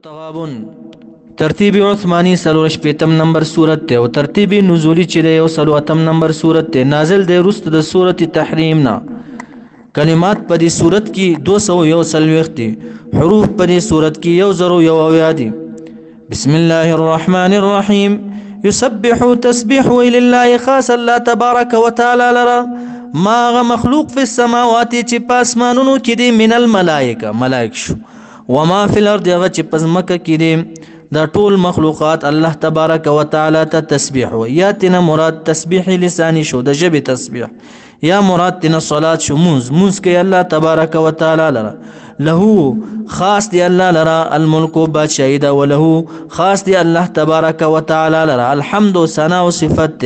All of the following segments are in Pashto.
التغابن ترتیب عثمانی سلورش پیتم نمبر سورت ته او ترتیب نزولی چې دی او سلواتم نمبر سورت ته نازل دی رست د سورت تحریم نا کلمات په دې سورت کې 201 دي حروف په دې سورت کې 101 دي بسم الله الرحمن الرحيم يسبح تسبيح لله خاص الله تبارك وتعالى لرا ما مخلوق في السماوات چې پاسمانونو کې دي من الملائکه ملائک شو وما في الارض هغه چې پزمکه کې دي دا ټول مخلوقات الله تبارک وتعالى ته تسبیح و یا تن مراد تسبیح لسانی شو د جبه تسبیح یا مراد تن صلات شو موز کې الله تبارک وتعالى لرا له خاص دی الله لرا الملك بادشاہی دا وله خاص دی الله تبارک وتعالى لرا الحمد و ثنا و صفت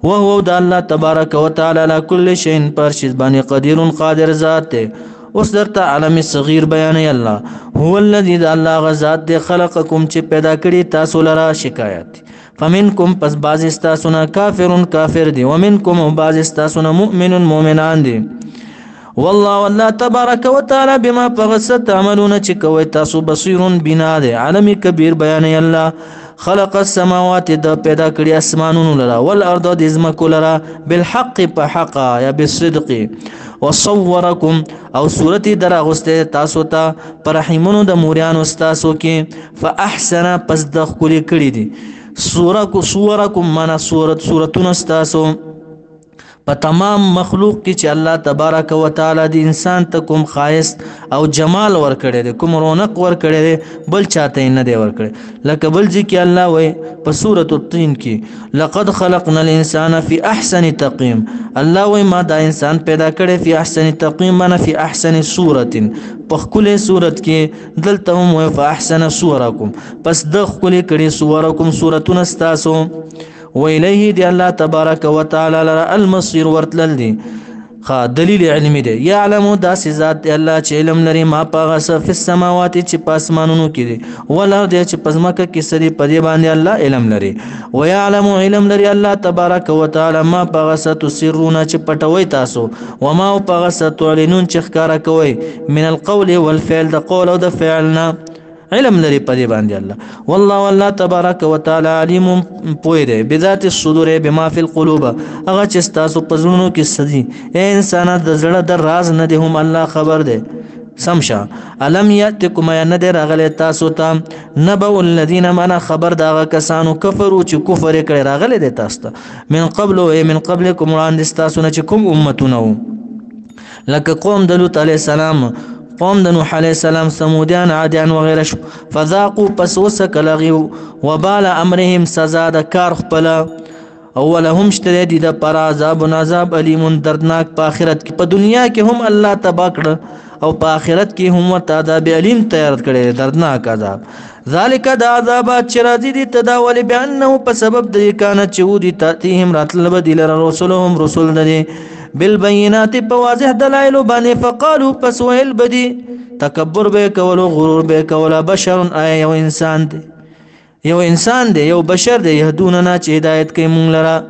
وهو د الله تبارک وتعالى على كل شيء پر شی باندې قدیر قادر ذات اوس درته عالم صغیر بیان الله هو الذي ذا الله غزاد دے خلقکم چې پیدا کړی تاسو لرا شکایت فمنکم پس باز استاسنا کافر دی ومنکم باز استاسنا مؤمنان دی والله تبارک وتعالى بما فغست تعملون چې کوي تاسو بصیر بنا دی عالم کبیر بیان الله خلق السماوات د پیدا کړی اسمانونو لرا والارض د زمکو لرا بالحق په حق یا بالصدق وصورکم او صورت دراغسته تاسو ته پرحیمونو د موریانو تاسو کې فاحسن پس د خولي کړی دي صورکم معنا صورتونو تاسو په تمام مخلوق کې چې الله تبارک وتعالى د انسان ته کوم خاص او جمال ور کړی دی کوم رونق ور کړی دی بل چاته نه دی ور کړی لکه بل ځکه الله وای په سورۃ الطین کې لقد خلقنا الانسان في احسن تقویم الله وای ما دا انسان پیدا کړی په احسن تقویم معنا په احسن صورت په خله صورت کې دلته هم وای په احسن صورکم پس د خله کړي صورکم صورتونه تاسو وإليه دي الله تبارك وتعالى لرا المصير ورتلل دي خا دلیل علمی دی یعلم داس ذات الله چې علم لري ما پاغه في السماوات چې پاسمانونو کې دي ولا د چې پزماکه کې سری پدې باندې الله علم لري ويعلم علم لري الله تبارك وتعالى ما پاغه تسرون چې پټوي تاسو وما پاغه تعلنون چې ښکارا کوي من القول والفعل د قول او د فعلنا علم لري پدې باندې الله والله تبارک وتعالى علیم پوی دی بذات الصدور بما في القلوب هغه چې تاسو پزړونو کې سدي اے انسان د زړه د راز نه دی هم الله خبر دی سمشا الم یاتکم یا ندر غل تاسو ته نبأ الذين من خبر دا کسانو کفرو چې کفر کړي راغله دي تاسو ته من قبلکم وړاندې تاسو نه چې کوم امتونه لکه قوم د لوط علی السلام قوم د نوح علیہ السلام سمودیان عادیان وغیرہ فذاقوا پس وسکلغي وبال امرهم سزا د کار خپل اولهم شتری د پر عذاب علیم دردناک په آخرت کې په دنیا کې هم الله تبا کړ او په آخرت کې هم ورته عذاب علیم تیار کړی دردناک عذاب ذالک د عذابات چې راځي دي تداول بانه په سبب د کانه چودي تاتهم راتل بدل رسولهم رسول دي بالبينات بواضح دلائل باندې فقالوا پس ویل بدی تکبر به کول غرور به کول بشر یو انسان دی یو بشر دی يهدوننا چې هدایت کوي مونږ لرا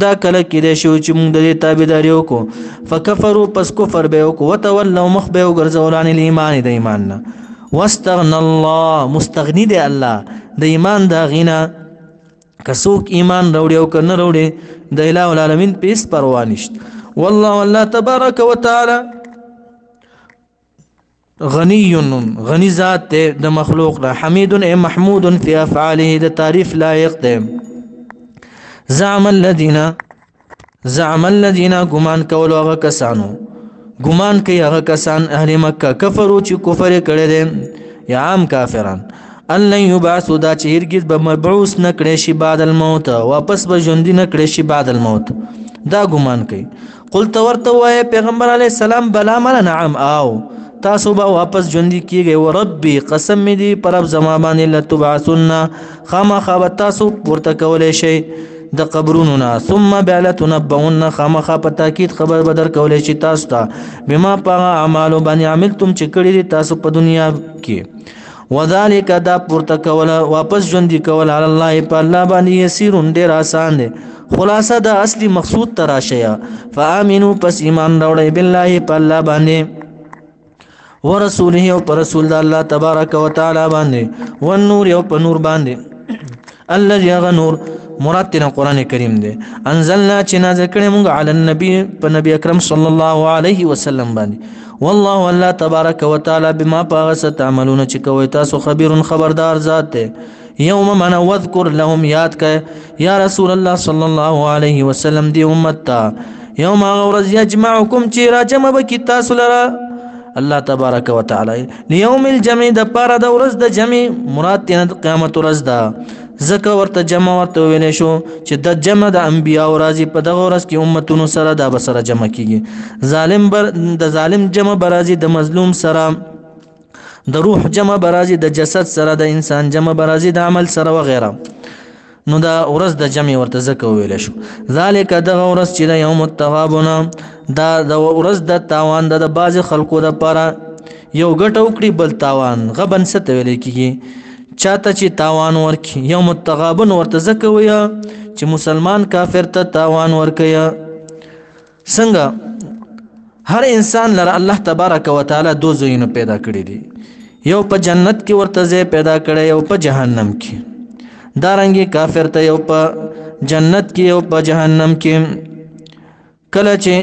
دا کله کې دی شو چې مونږ د تابعداري وکړو فکفروا پس کفر به وکړو وتولوا مخ به وګرځول عن الايمان د ایمان نه واستغنى الله مستغنی دی الله د ایمان دا غینا کڅوک ایمان راوړي او کنه راوړي د الٰه العالمین پیس پروا نشت والله تبارک وتعالى غنی ذات د مخلوق را حمید محمود فی افعاله د تعریف لایق ده زعم الذين گمان کول هغه کسانو گمان کوي هغه کسان اهل مکه کفرو چې کفر کړي دي یا عام کافران ان يبعثوا دا چې هرگز به مبعوث نکړي شي بعد الموت واپس به ژوند نکړي شي بعد الموت دا ګمان کوي قلت ورته وای پیغمبر علی السلام بلا مل نعم او تاسو به واپس ژوند کیږي وربي قسم دي پر رب زما باندې لتبعثن خامخ تاسو ورته کولای شي د قبرونو نه ثم بعلتنبؤن خامخ په تاکید خبر بدر کولای شي تاسو ته بما په اعمال باندې عملتم چې کړی تاسو په دنیا کې وذالک دا پورته کول واپس ژوند کول علی الله په الله باندې یسیر ډیر آسان دی خلاصه دا اصلي مقصود تراشیا فامنوا پس ایمان راوړی بالله په الله باندې ورسوله او پر رسول د الله تبارک وتعالى باندې والنور او په نور باندې الذي غنور مراد تینا قرآن کریم دے انزلنا چه نازل کړي موږ علی النبی په نبی اکرم صلی الله علیه وسلم باندې والله الله تبارک وتعالى بما پاغس تعملون چې کوي تاسو خبير خبردار ذات ده یوم من واذکر لهم یاد کړه یا رسول الله صلی الله علیه وسلم دی امت تا یوم غورز یجمعکم چې را جمع بکی تاسو لرا الله تبارک وتعالى لیوم الجمع د پاره د ورځ د جمع مراد تینا قیامت ورځ ده زکه ورته جمع ورته ویل شو چې د جمع د انبیا او راضی په دغه ورځ کې امتونو سره د بسره جمع کیږي د ظالم جمع برازي د مظلوم سره د روح جمع برازي د جسد سره د انسان جمع برازي د عمل سره وغيرها نو دا ورځ د جمع ورته زکه ویل شو ذالک دغه ورځ چې د یوم التغابن دا د ورځ د تاوان د باز خلکو د پاره یو ګټ وکړي بل تاوان غبن ست ویل کیږي چاته چې تاوان ورکي یوم التغابن ورته زکه ویا چې مسلمان کافر ته تاوان ورکیا څنګه هر انسان لره الله تبارک وتعالى دو زوینه پیدا کړی دي یو په جنت کې ورته ځای پیدا کړی یو په جهنم کې دارنګي کافر ته یو په جنت کې یو په جهنم کې کله چې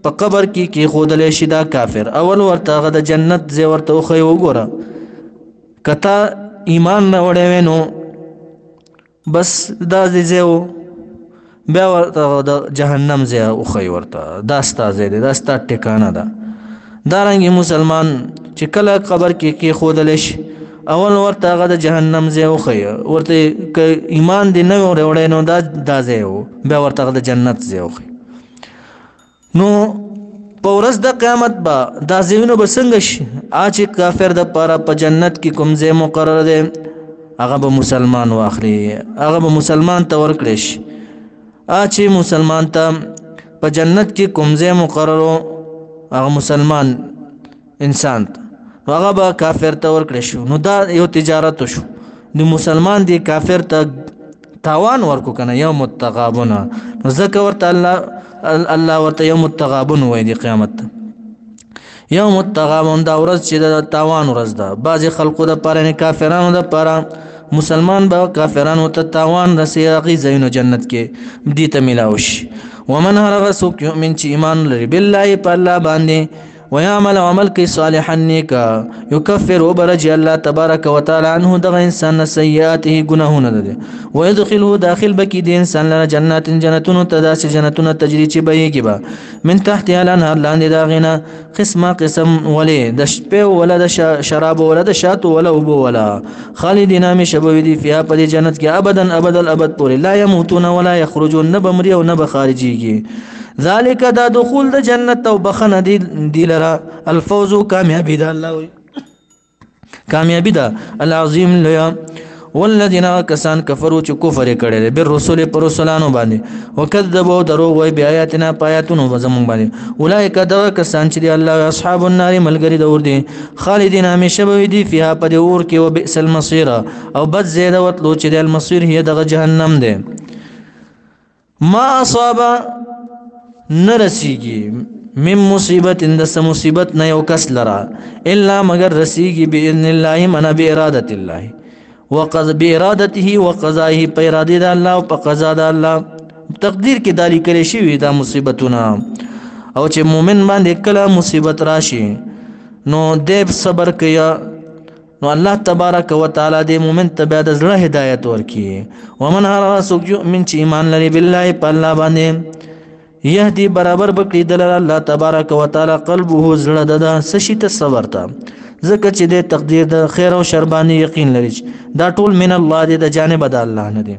په قبر کې خودلې شي دا کافر اول ورته غد جنت ځای ورته خو وګوره کتا ایمان نه وړې نو بس دا زیو بیا ورته د جهنم ځای او خو ورته دا ستاسو دی دا ستاسو ټکانه ده دارنګي مسلمان چې کله قبر کې خودل شي اول ورته هغه د جهنم ځای او خو ورته ایمان دی نه وړې نو دا ځای بیا ورته د جنت ځای او نو په ورځ د قیامت با دا ځایونه به څنګه شي چې کافر د پاره په جنت کې کوم ځای مقرر دی هغه به مسلمان واخلي هغه به مسلمان ته ورکړي شي چې مسلمان ته په جنت کې کوم ځای مقرر هغه مسلمان انسان هغه به کافر ته ورکړي شو نو دا یو تجارت شو د مسلمان دی کافر ته تاوان ورکو کنه یوم التغابن ذکر ورته الله ورته یوم التغابن وای دی قیامت یوم التغابن دا ورځ چې د تاوان ورځ ده بعض خلکو د پاره کافرانو د پاره مسلمان به کافرانو ته تاوان رسیږي زینو جنت کې دي ته ملاوش ومن هر سوک یؤمن چې ایمان لري بالله په الله باندې ويعمل عمل كي صالحا نيكا يكفر وبرج الله تبارك وتعالى عنه دغ انسان سيئاته گناهونه ده ويدخله داخل بكي دي انسان لنا جنات جنتون تداس جنتون تجري چي بيږي با من تحت الانهار لاندې داغنا قسم ولي د شپه ولا د شراب ولا د شات ولا ابو ولا خالدين مشبوي دي فيها په جنت کې ابدا الابد پورې لا يموتون ولا يخرجون نبمري او نب خارجيږي ذالک دا دخول د جنت او بخنه دی لرا الفوز کامیابی دا الله کامیابی دا العظیم لیا والذین کسان کفروا چې کفر کړي بر رسول پر رسولانو باندې وکذبوا دروغ وای بیااتنا پایاتونو زمون باندې اولئک دا کسان چې الله اصحاب النار ملګری د اور دي خالدین همیشه به دي فيها په اور کې وبئس المصير او بد زیاده وتلو چې د المصير هي د جهنم ده ما اصاب نرسیږي من مصیبت اند مصیبت نه یو کس لرا الا مگر رسیږي باذن الله من باراده الله وقضى بارادته وقضائه په اراده د الله او په قضا د الله تقدیر کې دالی کړي شي دا مصیبتونه او چې مؤمن باندې کله مصیبت راشي نو دې صبر کیا نو الله تبارک وتعالى دې مؤمن ته بیا د زړه هدایت ورکړي ومن هر سوق یؤمن چې ایمان لري بالله په الله باندې يهدي برابر بکړي د الله تبارک وتعالى قلبه زړه د سشي ته صبر ته ځکه چې د تقدیر د خیر او شر باندې یقین لري دا ټول من الله د جانب د الله نه دي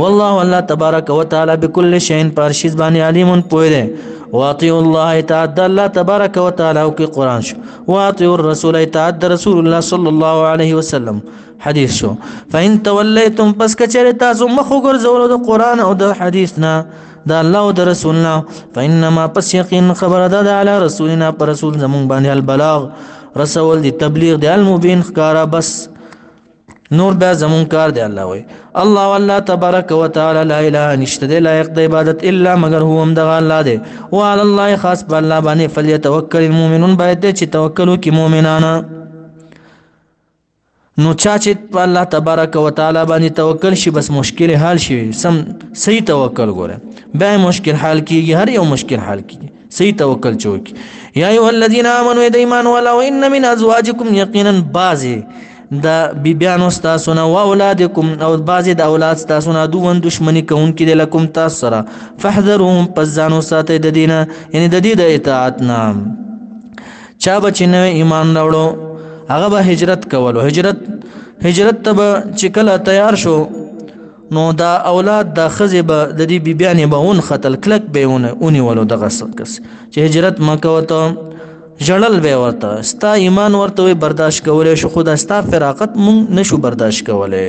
والله الله تبارک وتعالى بكل شيء پرشیز باندې علیم پوهه ده واطيع الله اطاعت الله تبارک وتعالى او کې قران شو واطيع الرسول اطاعت رسول الله صلی الله علیه وسلم حدیث شو فإن توليتم پس کچره تاسو مخ وګرځول د قران او د حدیث نه دا الله او د رسولنا فإنما پس یقین خبر ده علی رسولنا پر رسول زمون باندې البلاغ رسول دی تبلیغ دی المبین خکارا بس نور بیا زمون کار دی. الله وای الله والله تبارک وتعالى لا اله نشته دی لایق د عبادت الا مگر هو هم دغه الله دی. وعلى الله خاص په الله باندې فلیتوکل المؤمنون باید چې توکل وکړي مؤمنان. نو چا چې په الله تبارک وتعالى باندې توکل شي بس مشکل حل شي. سم صحیح توکل ګوره بیا مشکل حل کیږي. هر یو مشکل حل کیږي صحیح توکل چوک. یا ایها الذين امنوا ایمان ولا وان من ازواجکم یقینا بعضی دا بیبیانو ستاسو نه او اولادکم او بعضی د اولاد ستاسو نه دوون دشمنی کوونکې دي لکم تاسو سره فاحذروهم پس ځانو ساتئ د دینه یعنی د دې د اطاعت نه. چا به چې نوی ایمان راوړو هغه به هجرت کولو. هجرت ته به چې کله تیار شو نو دا اولاد دا ښځې به د دې بیبیانې به ونښتل کلک به یې ونیولو. دغه کس چې هجرت مه کوه ته جړل به ورته ستا ایمان ورته وي برداشت کولی شو خو دا ستا فراقت مونږ نشو برداشت کولی.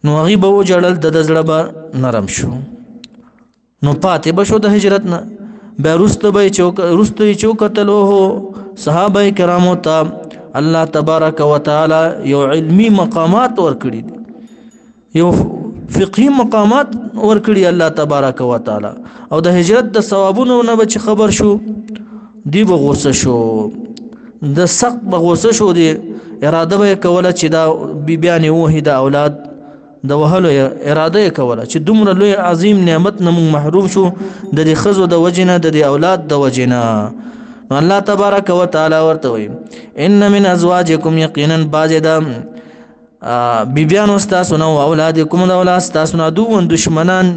نو هغې به وجړل د زړه به نرم شو نو پاتې به شو د هجرت نه. بیا وروسته یې چې وکتل اوهو صحابه کرامو ته الله تبارک وتعالی یو علمی مقامات ورکړي دي یو فقهي مقامات ورکړي الله تبارک وتعالی او د هجرت د ثوابونو نه به چې خبر شو دی به غوسه شو د سخت به غوسه شو. دی اراده به کوله چې دا بیبیانې وهي د اولاد د وهلو اراده یې کوله چې دومره لوی عظیم نعمت نه موږ محروم شو د دې ښځو د وجې نه د دې اولاد د وجې نه. نو الله تبارک وتعالی ورته وایي ان من ازواجکم یقینا بعضې د بیبیانو ستاسو نه او اولادکم د اولاد ستاسو نه دوون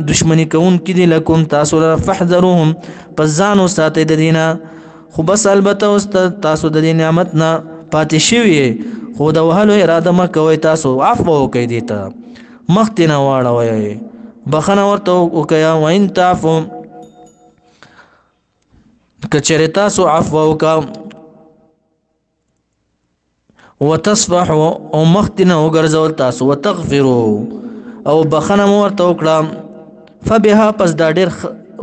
دشمني کوونکي دي لکم تاسو لره فاحذروهم پس ځان وساتئ د دې نه. خو بس البته اوس تاسو د دې نعمت نه پاتې شوي خو د وهلو اراده مه کوئ. تاسو عفو وکئ دې ته مخ ترې نه واړوئ بخښنه ورته وکئ. وان تعفو که چېرې تاسو عفو وکړه وتصفحوا او مخ ترې نه وګرځول تاسو وتغفروا او بخښنه مو ورته وکړه فبها پس دا ډېر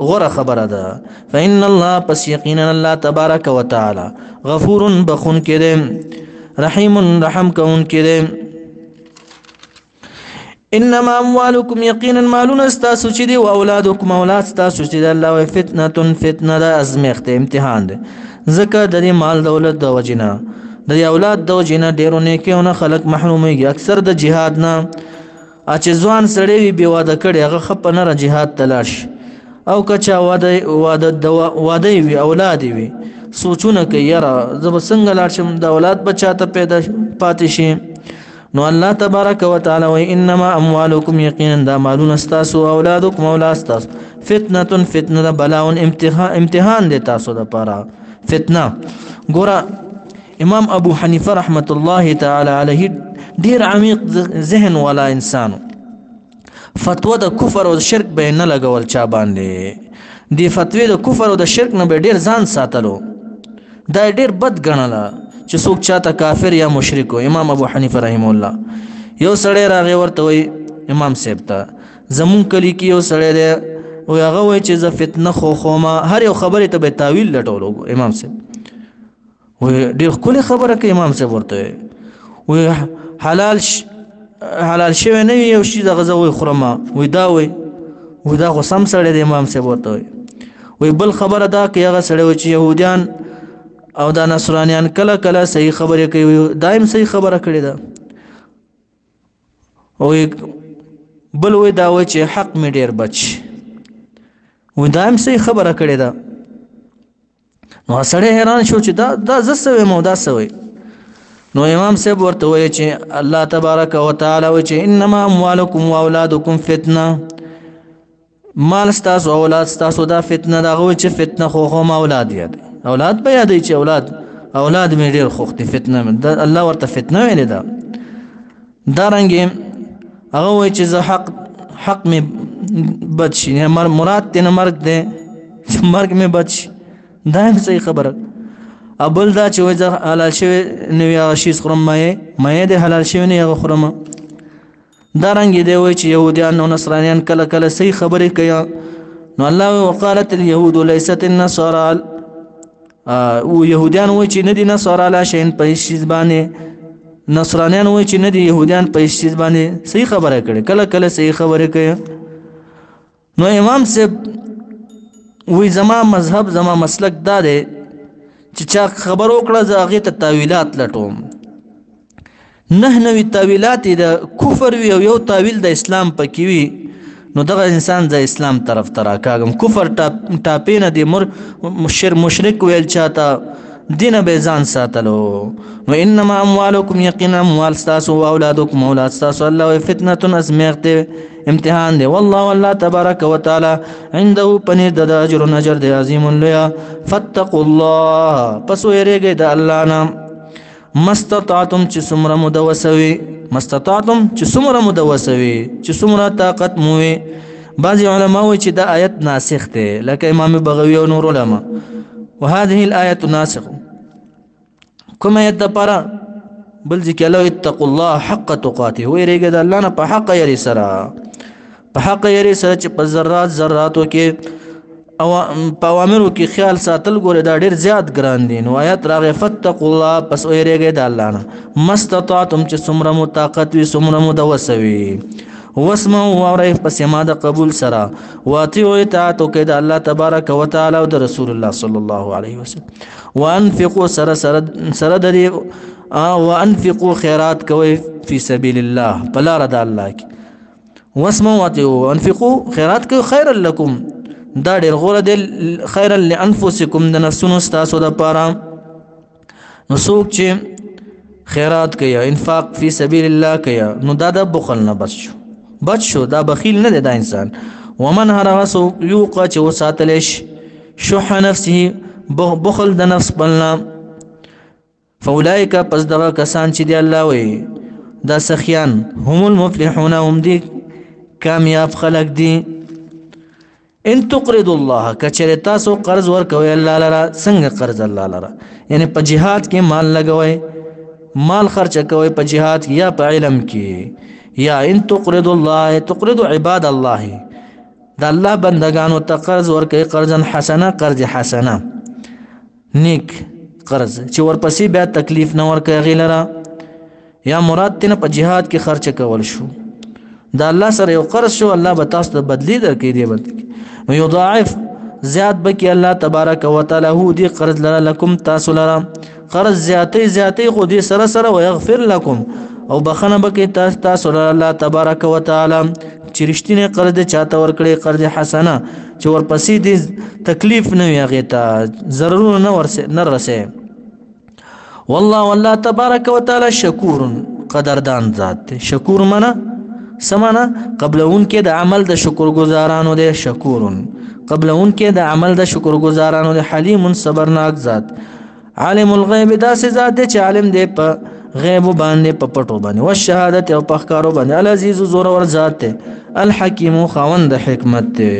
غوره خبره ده. فإن الله پس یقینا الله تبارک وتعالی غفور بخون کې دی رحیم رحم کون کې دی. انما اموالکم یقینا مالون استاسو چې دی او اولادکم اولاد استاسو چې دی الله و فتنه ده ازمیخت امتحان دی. ځکه د دې مال دولت د وجنه د اولاد د وجنه ډیرو نیکیونه خلق محرومیږي اکثر د جهاد نه. چې ځوان سړی وي بې واده کړی هغه ښه په نره جهاد ته لاړ شي او که چا واده وي اولاد وي سوچونه کوي یاره زه به څنګه لاړ شم د اولاد به چاته پیدا پاتې شي. نو الله تبارک وتعالی وایي انما اموالکم یقینا دا مالونه ستاسو اولادکم اولاد ستاسو فتنه ده بلاء امتحان دی تاسو دپاره فتنه. ګوره امام ابو حنیفه رحمت الله تعالی علیه ډیر عمیق ذهن والا انسانو. فتوا د کفر او شرک به نه لګول چا باندې. دی فتوی د کفر او د شرک نه به ډیر ځان ساتلو. دا ډیر بد ګڼله چې څوک چاته کافر یا مشرک و. امام ابو حنیفه رحم الله یو سړی راغی ورته وایي امام صاحب ته زمون کلی کې یو سړی دی او هغه وایي چې زه فتنه خوښومه هر یو خبرې ته به تاویل لټولو. امام صاحب وایي ډېر ښکلې خبره کوي. امام صاحب ورته وایي حلال شوی نه وي یو شي دغه زه وایي خورمه وایي دا خو سم سړی دی. امام صاحب ورته وایي بل خبره دا کوي هغه سړی وایي چې یهودیان او دا نصرانیان کله کله صحیح خبرې کوي دایم صحیح خبره کړې ده. وایي بل وایي دا وایي چې حق مې ډېر بچ وایي دایم صحیح خبره کړې ده. نو سړی حیران شو چې دا زه څه وایم او دا څه وایي. نو امام صاحب ورته وایي چې الله تبارک وتعالی وایي چې انما اموالکم واولادکم فتنه مال ستاسو اولاد ستاسو دا فتنه ده. هغه وایي چې فتنه خوښوم اولاد یاد اولاد به یادوي چې اولاد مې ډېر خوښ دي فتنه مې الله ورته فتنه ویلې ده. دارنګې هغه وایي چې زه حق مې بد شي مراد ترې نه مرګ دی چې مرګ مې بد شي دا هم صحیح خبره. بل دا چې وایي زه حلال شوی نه وي هغه شیز خورم مایع دی حلال شوی نه وي هغه خورم. دارنګې دی وایي چې یهودیان او نصرانیان کله کله صحیح خبرې کوي. نو الله وقالت اليهود ليست النصارى او يهوديان وای چې نه دي نصارا لا شین په شیز باندې نصرانیان وایي چې نه دي يهوديان په هیڅ باندې صحیح خبره کړي، کله کله صحیح خبره کوي. نو امام صاحب وی زما مذهب زما مسلک دا دی چې چا خبر وکړه زه هغې ته تاویلات لټوم. نوي تاویلات د کفر وي او یو تاویل د اسلام پکې وي، نو دغه انسان د اسلام طرف ته راکاږم. کفر ټاپې نه دی مشرک ویل چاته دین به ځان ساتلو. نو انما اموالکم یقینا اموال ستاسو او اولادکم اولاد ستاسو الله فتنه ازمیخت امتحان دی. والله تبارک وتعالى عنده پنیر د اجر نجر دی عظیم لویا. فاتقوا الله پس ویریږئ د الله نه مستطعتم چې څومره مدوسوي، مستطعتم چې څومره مدوسوي، چې څومره طاقت مو وي. بعضې علما وایي چې دا آیت ناسخ دی لکه امام بغوي او نور علما. وهذه الآية ناسخ کوم آیت دپاره بل ځکې الله اتقوا الله حق تقاته ویریږئ د الله نه په حق یری سره، په حق یری سره چې په ذراتو کې او په اوامرو کې خیال ساتل ګوره دا ډېر زیات ګران دي. نو آیت راغی فاتقوا الله پس ویریږئ د الله نه مستطعتم چې څومره مو طاقت وي څومره مو دوسه وي. واسمعوا واورئ پس ما د قبول سره، واطیعوا اطاعت وکئ د الله تبارک وتعالی او د رسول الله صلی الله علیه وسلم. وانفقوا سره د دې وانفقوا خیرات کوئ فی سبیل الله په لاره د الله کې. واسمعوا واطیعوا وانفقوا خیرات کوئ خیرا لکم دا ډېر غوره دی، خیرا لانفسکم د نفسونو ستاسو دپاره. نو څوک چې خیرات کوي انفاق فی سبیل الله کوي نو دا د بخل نه بچ شو، دا بخیل نه دی دا انسان. ومن هر هغه څوک یوقع چې وساتلی شي شح نفسه بخل د نفس بلنا فاولئک پس دغه کسان چې دی الله وایي دا سخیان هم المفلحون هم دی کامیاب خلق دی. ان تقرضوا الله کچره تاسو قرض ورکوي الله لرا څنګه قرض الله لرا یعنی په جهاد کې مال لګوي، مال خرچ کوي په جهاد کې یا په علم کې. یا ان تقرضوا الله تقرضوا عباد الله دا الله بندگانو ته قرض ورکوي قرضا حسنه قرض حسنه نیک قرض چې ورپسې بیا تکلیف نه ورکوي هغې لره. یا مراد تینه په جهاد کې خرچ کول شو، دا الله سره یو قرض شو الله به تاسو ته بدلی درکوي دی بدلی نو یضاعف زیات بکی الله تبارک وتعالی هو دی قرض لره لکم تاسو لره قرض زیاتی خو دی سره سره ويغفر لكم او بخنه بکی تاسو لره الله تبارک وتعالی چې رښتینی قرض چاته ورکړي قرض حسنه چې ورپسې دی تکلیف نه وي هغې ته ضررونه نه رسي. والله تبارک وتعالی شکور قدردان ذات دی. شکور منه سمانا قبلون کې د عمل د شکر گزارانو دی، شکورن قبلون کې د عمل د شکر گزارانو دی. حلیم صبرناک ذات. عالم الغیب داسې ذات دی چې عالم دی په غیب باندې په پټو باندې والشهادت او په ښکارو باندې. العزیز زورور ذات دی. الحکیم خاوند حکمت دی.